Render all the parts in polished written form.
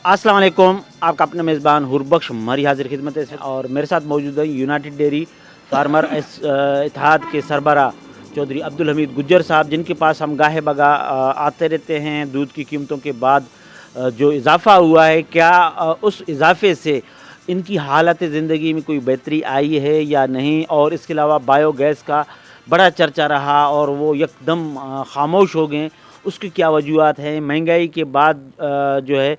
अस्सलाम वालेकुम। आपका अपना मेज़बान हुरबख्श हमारी हाजिर खिदमत है और मेरे साथ मौजूद है यूनाइटेड डेयरी फार्मर इत्तेहाद के सरबरा चौधरी अब्दुल हमीद गुज्जर साहब, जिनके पास हम गाहे बगा आते रहते हैं। दूध की कीमतों के बाद जो इजाफ़ा हुआ है, क्या उस इजाफ़े से इनकी हालत ज़िंदगी में कोई बेहतरी आई है या नहीं, और इसके अलावा बायोगैस का बड़ा चर्चा रहा और वो यकदम खामोश हो गए, उसकी क्या वजूहत हैं? महंगाई के बाद जो है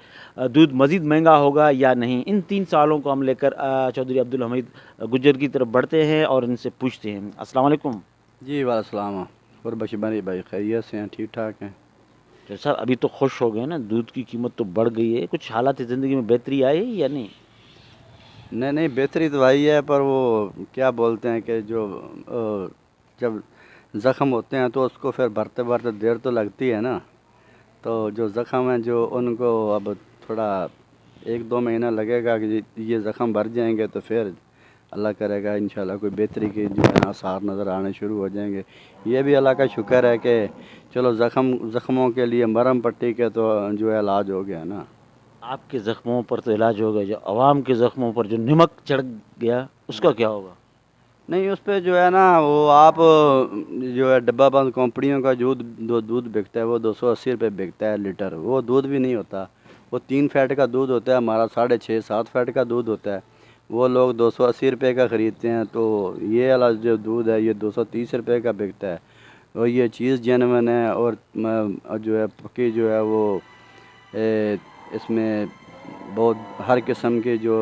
दूध मज़ीद महंगा होगा या नहीं? इन 3 सवालों को हम लेकर चौधरी अब्दुल हमीद गुज्जर की तरफ बढ़ते हैं और इनसे पूछते हैं। अस्सलाम वालेकुम। जी वालेकुम। और बशबानी भाई खैरियत से हैं, ठीक ठाक हैं। तो साहब अभी तो खुश हो गए ना, दूध की कीमत तो बढ़ गई है, कुछ हालात ज़िंदगी में बेहतरी आई है या नहीं? नहीं नहीं, बेहतरी तो आई है, पर वो क्या बोलते हैं कि जो जब ज़ख़म होते हैं तो उसको फिर भरते भरते देर तो लगती है ना। तो जो ज़ख़म हैं जो उनको अब थोड़ा 1-2 महीना लगेगा कि ये ज़ख़म भर जाएंगे, तो फिर अल्लाह करेगा इंशाल्लाह कोई बेहतरी के जो है आसार नज़र आने शुरू हो जाएंगे। ये भी अल्लाह का शुक्र है कि चलो ज़ख़मों के लिए मरहम पट्टी के तो जो है इलाज हो गया ना। आपके ज़ख्मों पर तो इलाज होगा, जो आवाम के ज़ख्मों पर जो नमक चढ़ गया उसका क्या होगा? नहीं, उस पे जो है ना वो आप जो है डब्बा बंद कंपनियों का दूध बिकता है, वो 280 रुपये बिकता है लीटर। वो दूध भी नहीं होता, वो 3 फैट का दूध होता है, हमारा 6.5-7 फैट का दूध होता है। वो लोग 280 रुपये का ख़रीदते हैं, तो ये वाला जो दूध है ये 230 रुपये का बिकता है। और ये चीज़ जेन्युइन है, और जो है पक्की जो है वो इसमें बहुत हर किस्म के जो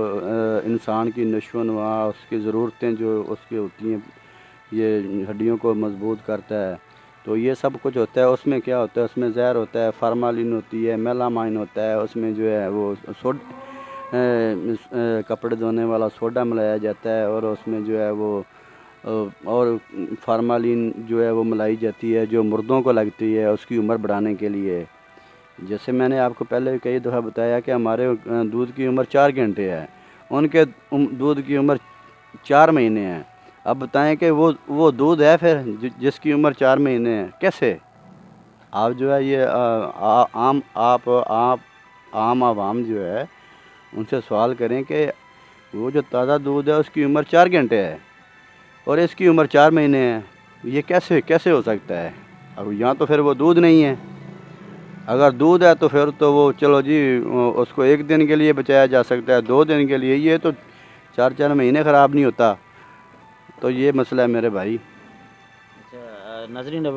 इंसान की नशो नुमा उसकी ज़रूरतें जो उसकी होती हैं, ये हड्डियों को मजबूत करता है। तो ये सब कुछ होता है। उसमें क्या होता है, उसमें ज़हर होता है, फार्मालिन होती है, मेलामाइन होता है, उसमें जो है वो कपड़े धोने वाला सोडा मिलाया जाता है, और उसमें जो है वो और फार्मालिन जो है वो मिलाई जाती है जो मुर्दों को लगती है उसकी उम्र बढ़ाने के लिए। जैसे मैंने आपको पहले कई दफ़ा बताया कि हमारे दूध की उम्र 4 घंटे है, उनके दूध की उम्र 4 महीने है। अब बताएं कि वो दूध है फिर जिसकी उम्र 4 महीने है, कैसे? आप जो है ये आप आम आवाम जो है उनसे सवाल करें कि वो जो ताज़ा दूध है उसकी उम्र 4 घंटे है और इसकी उम्र 4 महीने है, ये कैसे कैसे हो सकता है? अब यहाँ तो फिर वो दूध नहीं है। अगर दूध है तो फिर तो वो चलो जी उसको 1 दिन के लिए बचाया जा सकता है, 2 दिन के लिए, ये तो 4-4 महीने ख़राब नहीं होता। तो ये मसला है मेरे भाई। अच्छा नाज़रीन, अब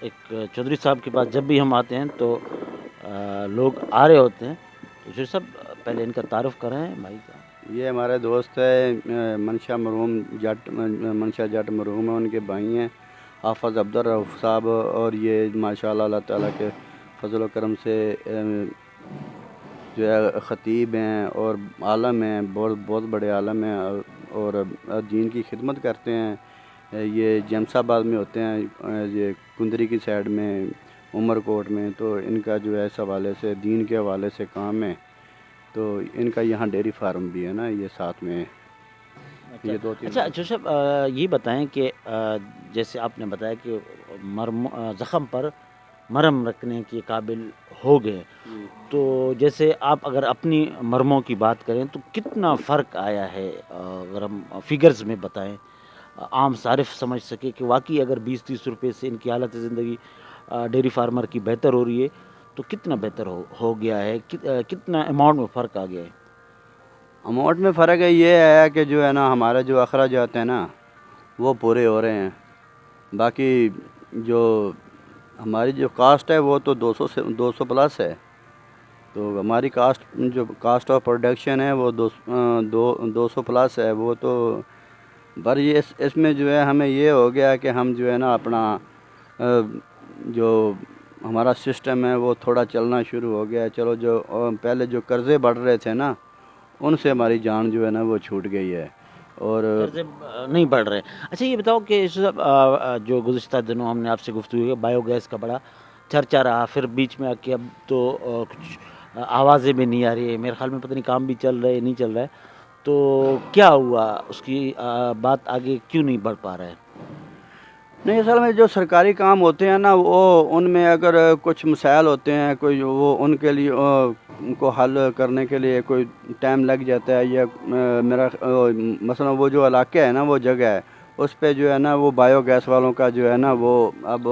एक चौधरी साहब के पास जब भी हम आते हैं तो लोग आ रहे होते हैं, तो चौधरी साहब पहले इनका तारुफ़ कराएं भाई का। ये हमारे दोस्त है मंशा जट मरहूम है, उनके भाई हैं हाफ़िज़ अब्दुल रऊफ़ साहब, और ये माशाल्लाह अल्लाह ताला के फजल व करम से जो है ख़तीब हैं और आलम हैं, बहुत बहुत बड़े आलम हैं, और दीन की खिदमत करते हैं। ये जमसाबाद में होते हैं, ये कुंदरी की साइड में, उमरकोट में। तो इनका जो है इस हवाले से दीन के हवाले से काम है। तो इनका यहाँ डेयरी फार्म भी है ना, ये साथ में है। अच्छा ये 2-3 अच्छा जो साहब ये बताएं कि जैसे आपने बताया कि ज़ख़म पर मरहम रखने के काबिल हो गए, जी। तो जैसे आप अगर अपनी मरहमों की बात करें तो कितना फ़र्क आया है, अगर हम फिगर्स में बताएं, आम सारिफ समझ सके कि वाकई अगर 20-30 रुपए से इनकी हालत ज़िंदगी डेयरी फार्मर की बेहतर हो रही है, तो कितना बेहतर हो गया है, कितना अमाउंट में फ़र्क आ गया है? अमाउंट में फ़र्क है, ये है कि जो है ना हमारे जो अखराजात हैं ना वो पूरे हो रहे हैं। बाकी जो हमारी जो कास्ट है वो तो 200 से 200 प्लस है। तो हमारी कास्ट ऑफ प्रोडक्शन है वो 200 प्लस है। वो तो पर ये इसमें जो है हमें ये हो गया कि हम जो है ना अपना जो हमारा सिस्टम है वो थोड़ा चलना शुरू हो गया है। चलो जो पहले जो कर्ज़े बढ़ रहे थे ना उनसे हमारी जान जो है ना वो छूट गई है। और कर्ज़े नहीं बढ़ रहे। अच्छा ये बताओ कि सब जो गुज़िश्ता दिनों हमने आपसे गुफ्तगू की, बायोगैस का बड़ा चर्चा रहा, फिर बीच में आके अब तो कुछ आवाज़ें भी नहीं आ रही है। मेरे ख़्याल में पता नहीं काम भी चल रहा है, नहीं चल रहा है। तो क्या हुआ? उसकी बात आगे क्यों नहीं बढ़ पा रहा है? नहीं, असल में जो सरकारी काम होते हैं ना वो उनमें अगर कुछ मसाइल होते हैं, कोई वो उनके लिए کو حل کرنے کے لیے کوئی ٹائم لگ جاتا ہے، یا میرا مثلا وہ جو علاقہ ہے نا، وہ جگہ ہے، اس پہ جو ہے نا وہ بایو گیس والوں کا جو ہے نا وہ اب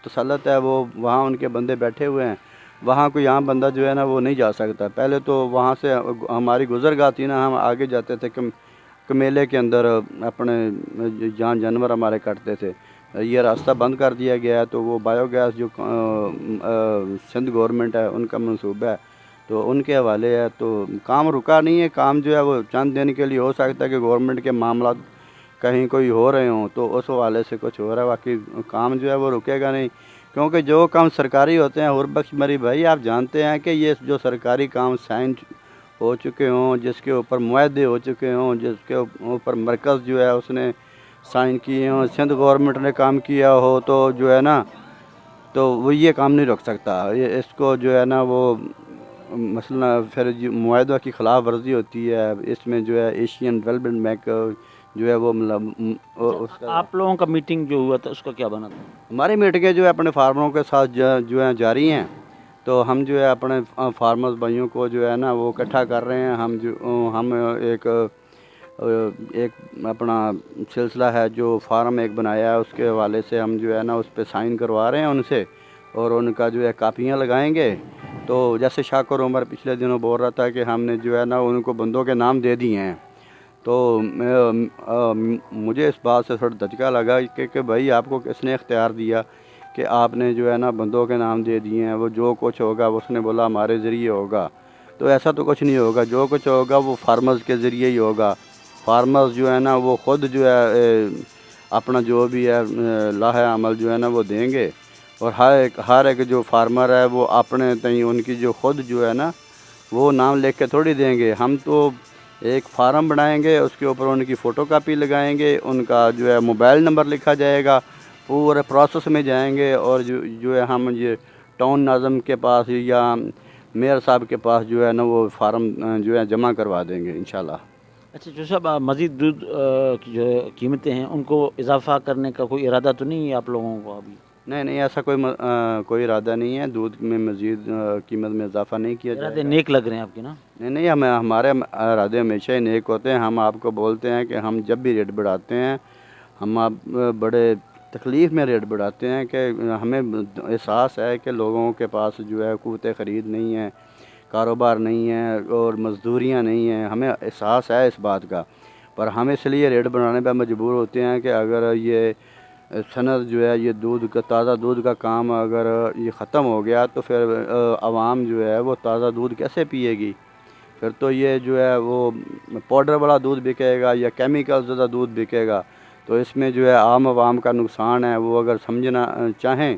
تسلط ہے، وہ وہاں ان کے بندے بیٹھے ہوئے ہیں، وہاں کوئی عام بندہ جو ہے نا وہ نہیں جا سکتا۔ پہلے تو وہاں سے ہماری گزرگاہ تھی نا، ہم آگے جاتے تھے کمیلے کے اندر اپنے جانور ہمارے کٹتے تھے۔ یہ راستہ بند کر دیا گیا ہے، تو وہ بایو گیس جو سندھ گورنمنٹ ہے ان کا منصوبہ ہے، تو ان کے حوالے ہے، تو کام رکا نہیں ہے، کام جو ہے وہ چند دن کے لیے ہو سکتا ہے کہ گورنمنٹ کے معاملات کہیں کوئی ہو رہے ہوں تو اس حوالے سے کچھ ہو رہا ہے، باقی کام جو ہے وہ رکے گا نہیں، کیونکہ جو کام سرکاری ہوتے ہیں حربخش مری بھائی آپ جانتے ہیں کہ یہ جو سرکاری کام سائن ہو چکے ہوں، جس کے اوپر معاہدے ہو چکے ہوں، جس کے اوپر مرکز جو ہے اس نے سائن کیے ہوں، سندھ گورنمنٹ نے کام کیا ہو، تو جو ہے نا تو وہ یہ کام نہیں روک سکتا، یہ اس کو جو ہے نا وہ مثلا پھر معاہدہ کی خلاف ورزی ہوتی ہے، اس میں جو ہے ایشین ڈیولپمنٹ بینک جو ہے وہ اس کا آپ لوگوں کا میٹنگ جو ہوا تھا اس کا کیا بنا تھا؟ ہماری میٹنگیں جو ہے اپنے فارمروں کے ساتھ جو ہے جاری ہیں، تو ہم جو ہے اپنے فارمرز بھائیوں کو جو ہے نا وہ اکٹھا کر رہے ہیں، ہم ایک اپنا سلسلہ ہے جو فارم ایک بنایا ہے، اس کے حوالے سے ہم جو ہے نا اس پہ سائن کروا رہے ہیں ان سے، اور ان کا جو ہے کاپیاں لگائیں گے۔ تو جیسے شاکر عمر پچھلے دنوں بول رہا تھا کہ ہم نے جو ہے نا ان کو بندوں کے نام دے دیے ہیں، تو مجھے اس بات سے تھوڑا دھچکا لگا کہ بھائی آپ کو کس نے اختیار دیا کہ آپ نے جو ہے نا بندوں کے نام دے دیے ہیں، وہ جو کچھ ہوگا اس نے بولا ہمارے ذریعے ہوگا، تو ایسا تو کچھ نہیں ہوگا، جو کچھ ہوگا وہ فارمرز کے ذریعے ہی ہوگا، فارمرز جو ہے نا وہ خود جو ہے اپنا جو بھی ہے لاہ عمل جو ہے نا وہ دیں گے، اور ہر ایک جو فارمر ہے وہ اپنے تئیں ان کی جو خود جو ہے نا وہ نام لکھ کے تھوڑی دیں گے، ہم تو ایک فارم بنائیں گے، اس کے اوپر ان کی فوٹو کاپی لگائیں گے، ان کا جو ہے موبائل نمبر لکھا جائے گا، پورے پروسیس میں جائیں گے، اور جو ہے ہم یہ ٹاؤن ناظم کے پاس یا میئر صاحب کے پاس جو ہے نا وہ فارم جو ہے جمع کروا دیں گے انشاءاللہ۔ اچھا جو صاحب مزید دودھ کی جو قیمتیں ہیں ان کو اضافہ کرنے کا کوئی ارادہ تو نہیں ہے آپ لوگوں کو ابھی؟ نہیں ایسا کوئی ارادہ نہیں ہے، دودھ میں مزید قیمت میں اضافہ نہیں کیا جائے ارادے گا۔ نیک لگ رہے ہیں آپ کے نا؟ نہیں ہمارے ارادے ہمیشہ ہی نیک ہوتے ہیں، ہم آپ کو بولتے ہیں کہ ہم جب بھی ریٹ بڑھاتے ہیں ہم بڑے تکلیف میں ریٹ بڑھاتے ہیں، کہ ہمیں احساس ہے کہ لوگوں کے پاس جو ہے قوت خرید نہیں ہے، کاروبار نہیں ہے اور مزدوریاں نہیں ہیں، ہمیں احساس ہے اس بات کا، پر ہم اس لیے ریٹ بڑھانے پہ مجبور ہوتے ہیں کہ اگر یہ صنعت جو ہے یہ دودھ کا تازہ دودھ کا کام اگر یہ ختم ہو گیا تو پھر عوام جو ہے وہ تازہ دودھ کیسے پیے گی؟ پھر تو یہ جو ہے وہ پاؤڈر والا دودھ بکے گا یا کیمیکل زدہ دودھ بکے گا، تو اس میں جو ہے عام عوام کا نقصان ہے، وہ اگر سمجھنا چاہیں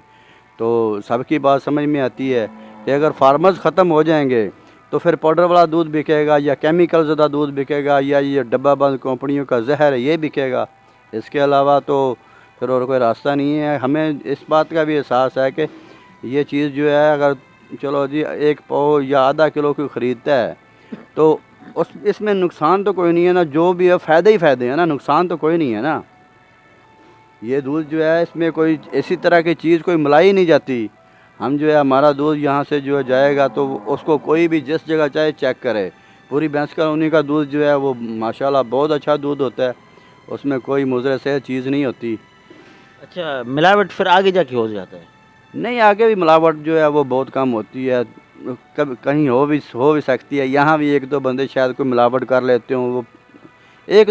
تو سب کی بات سمجھ میں آتی ہے کہ اگر فارمرز ختم ہو جائیں گے تو پھر پاؤڈر والا دودھ بکے گا یا کیمیکل زدہ دودھ بکے گا یا یہ ڈبہ بند کمپنیوں کا زہر ہے یہ بکے گا، اس کے علاوہ تو پھر اور کوئی راستہ نہیں ہے۔ ہمیں اس بات کا بھی احساس ہے کہ یہ چیز جو ہے اگر چلو جی ایک پاؤ یا آدھا کلو کی خریدتا ہے تو اس میں نقصان تو کوئی نہیں ہے نا، جو بھی ہے فائدے ہی فائدے ہیں نا، نقصان تو کوئی نہیں ہے نا۔ یہ دودھ جو ہے اس میں کوئی ایسی طرح کی چیز کوئی ملائی نہیں جاتی، ہم جو ہے ہمارا دودھ یہاں سے جو ہے جائے گا تو اس کو کوئی بھی جس جگہ چاہے چیک کرے، پوری بھینس کالونی کا دودھ جو ہے وہ ماشاءاللہ بہت اچھا دودھ ہوتا ہے، اس میں کوئی مضر سے چیز نہیں ہوتی۔ اچھا ملاوٹ پھر آگے جا کے ہو جاتا ہے؟ نہیں آگے بھی ملاوٹ جو ہے وہ بہت کم ہوتی ہے، کہیں ہو بھی سکتی ہے، یہاں بھی ایک دو بندے شاید کوئی ملاوٹ کر لیتے ہوں، وہ ایک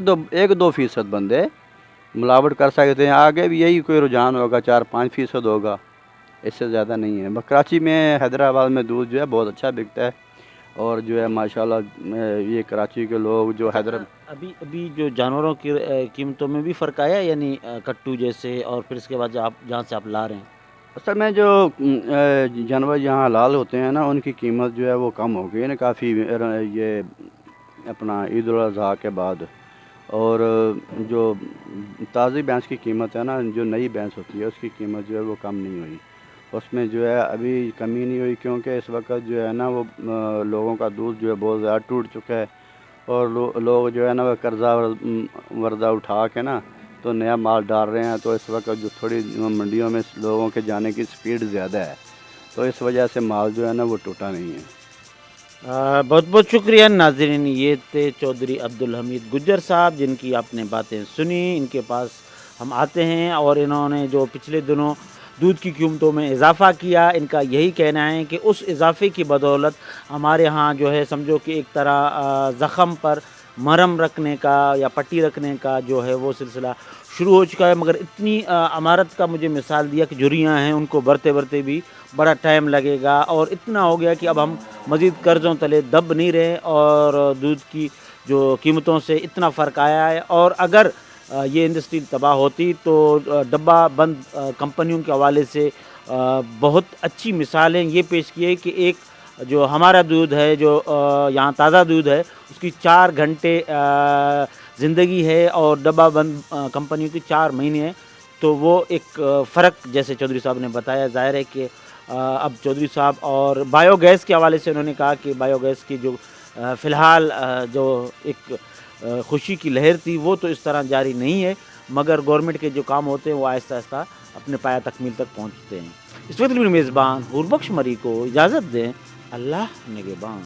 دو فیصد بندے ملاوٹ کر سکتے ہیں، آگے بھی یہی کوئی رجحان ہوگا 4-5% ہوگا، اس سے زیادہ نہیں ہے۔ کراچی میں حیدرآباد میں دودھ جو ہے بہت اچھا بکتا ہے، اور جو ہے ماشاءاللہ یہ کراچی کے لوگ جو ابھی جو جانوروں کی قیمتوں میں بھی فرق آیا ہے، یعنی کٹو جیسے، اور پھر اس کے بعد جہاں سے آپ لا رہے ہیں؟ اصل میں جو جانور یہاں حلال ہوتے ہیں نا ان کی قیمت جو ہے وہ کم ہو گئی ہے نا کافی، یہ اپنا عید الاضحیٰ کے بعد، اور جو تازی بھینس کی قیمت ہے نا، جو نئی بھینس ہوتی ہے اس کی قیمت جو ہے وہ کم نہیں ہوئی، اس میں جو ہے ابھی کمی نہیں ہوئی، کیونکہ اس وقت جو ہے نا وہ لوگوں کا دودھ جو ہے بہت زیادہ ٹوٹ چکا ہے، اور لوگ جو ہے نا وہ قرضہ ورضہ اٹھا کے نا تو نیا مال ڈال رہے ہیں، تو اس وقت جو تھوڑی منڈیوں میں لوگوں کے جانے کی سپیڈ زیادہ ہے، تو اس وجہ سے مال جو ہے نا وہ ٹوٹا نہیں ہے۔ बहुत बहुत शुक्रिया नाज़रीन। ये थे चौधरी अब्दुल हमीद गुज्जर साहब, जिनकी आपने बातें सुनी। इनके पास हम आते हैं और इन्होंने जो पिछले दिनों दूध की कीमतों में इजाफ़ा किया, इनका यही कहना है कि उस इजाफ़े की बदौलत हमारे यहाँ जो है समझो कि एक तरह ज़ख़म पर मरहम रखने का या पट्टी रखने का जो है वो सिलसिला शुरू हो चुका है। मगर इतनी अमारत का मुझे मिसाल दिया कि झुर्रियाँ हैं उनको भरते भरते भी बड़ा टाइम लगेगा, और इतना हो गया कि अब हम मज़ीद कर्ज़ों तले दब नहीं रहे, और दूध की जो कीमतों से इतना फ़र्क आया है। और अगर ये इंडस्ट्री तबाह होती तो डब्बा बंद कंपनियों के हवाले से बहुत अच्छी मिसालें ये पेश की है कि एक जो हमारा दूध है, जो यहाँ ताज़ा दूध है, उसकी 4 घंटे ज़िंदगी है और डब्बा बंद कंपनियों की 4 महीने है। तो वो एक फ़र्क जैसे चौधरी साहब ने बताया, ज़ाहिर है कि अब चौधरी साहब और बायोगैस के हवाले से उन्होंने कहा कि बायोगैस की जो फ़िलहाल जो एक खुशी की लहर थी वो तो इस तरह जारी नहीं है, मगर गवर्नमेंट के जो काम होते हैं वो आहिस्ता आहिस्ता अपने पाया तकमील तक पहुँचते हैं। इस वक्त मेरे मेज़बान हुरबख्श मरी को इजाज़त दें। अल्लाह निगहबान।